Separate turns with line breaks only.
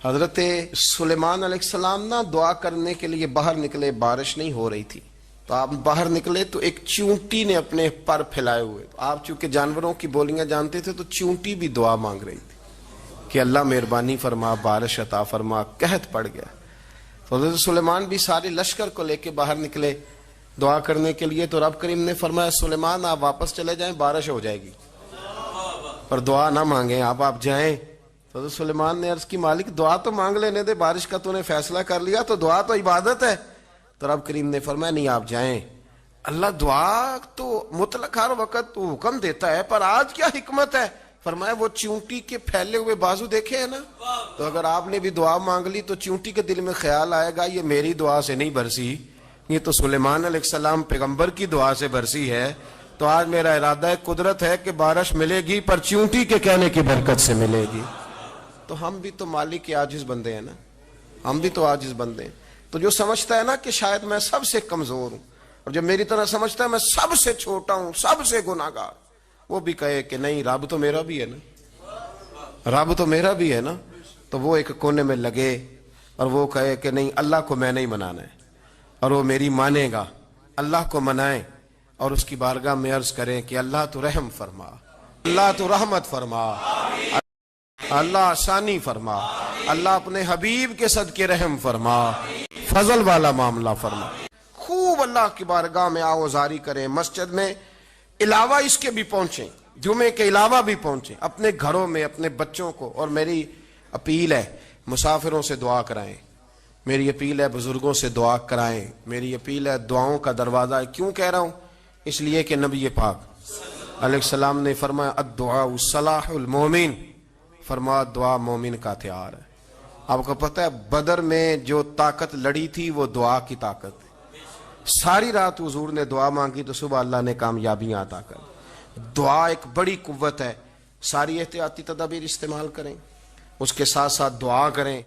حضرت سلیمان علیہ السلام نا دعا کرنے کے لیے باہر نکلے، بارش نہیں ہو رہی تھی، تو آپ باہر نکلے تو ایک چونٹی نے اپنے پر پھیلائے ہوئے، آپ چونکہ جانوروں کی بولیاں جانتے تھے تو چونٹی بھی دعا مانگ رہی تھی کہ اللہ مہربانی فرما، بارش عطا فرما، قحط پڑ گیا۔ تو حضرت سلیمان بھی سارے لشکر کو لے کے باہر نکلے دعا کرنے کے لیے، تو رب کریم نے فرمایا سلیمان آپ واپس چلے جائیں، بارش ہو جائے گی، پر دعا نہ مانگیں، آپ جائیں۔ تو سلیمان نے عرض کی مالک دعا تو مانگ لینے دے، بارش کا تو نے فیصلہ کر لیا، تو دعا تو عبادت ہے۔ تو رب کریم نے فرمایا نہیں آپ جائیں، اللہ دعا تو مطلق ہر وقت تو حکم دیتا ہے، پر آج کیا حکمت ہے؟ فرمایا وہ چونٹی کے پھیلے ہوئے بازو دیکھے ہیں نا، تو اگر آپ نے بھی دعا مانگ لی تو چونٹی کے دل میں خیال آئے گا یہ میری دعا سے نہیں برسی، یہ تو سلیمان علیہ السلام پیغمبر کی دعا سے برسی ہے، تو آج میرا ارادہ ہے، قدرت ہے کہ بارش ملے گی، پر چونٹی کے کہنے کی برکت سے ملے گی۔ تو ہم بھی تو مالک کے عاجز بندے ہیں نا، ہم بھی تو عاجز بندے ہیں۔ تو جو سمجھتا ہے نا کہ شاید میں سب سے کمزور ہوں، اور جو میری طرح سمجھتا ہے میں سب سے چھوٹا ہوں، سب سے گناہگار، وہ بھی کہے کہ نہیں رب تو میرا بھی ہے نا، رب تو میرا بھی ہے نا، تو وہ ایک کونے میں لگے اور وہ کہے کہ نہیں اللہ کو میں نہیں منانا ہے، اور وہ میری مانے گا، اللہ کو منائیں اور اس کی بارگاہ میں عرض کریں کہ اللہ تو رحم فرما، اللہ تو رحمت فرما، اللہ آسانی فرما، اللہ اپنے حبیب کے صدقے رحم فرما، فضل والا معاملہ فرما۔ خوب اللہ کی بارگاہ میں آوازاری کریں، مسجد میں علاوہ اس کے بھی پہنچیں، جمعے کے علاوہ بھی پہنچیں، اپنے گھروں میں اپنے بچوں کو، اور میری اپیل ہے مسافروں سے دعا کرائیں، میری اپیل ہے بزرگوں سے دعا کرائیں، میری اپیل ہے دعاؤں کا دروازہ ہے۔ کیوں کہہ رہا ہوں؟ اس لیے کہ نبی پاک علیہ السلام نے فرمایا الدعاء صلاح المومن، فرمایا دعا مومن کا ہتھیار ہے۔ آپ کو پتہ ہے بدر میں جو طاقت لڑی تھی وہ دعا کی طاقت ہے۔ ساری رات حضور نے دعا مانگی تو صبح اللہ نے کامیابیاں عطا کر۔ دعا ایک بڑی قوت ہے، ساری احتیاطی تدابیر استعمال کریں، اس کے ساتھ ساتھ دعا کریں۔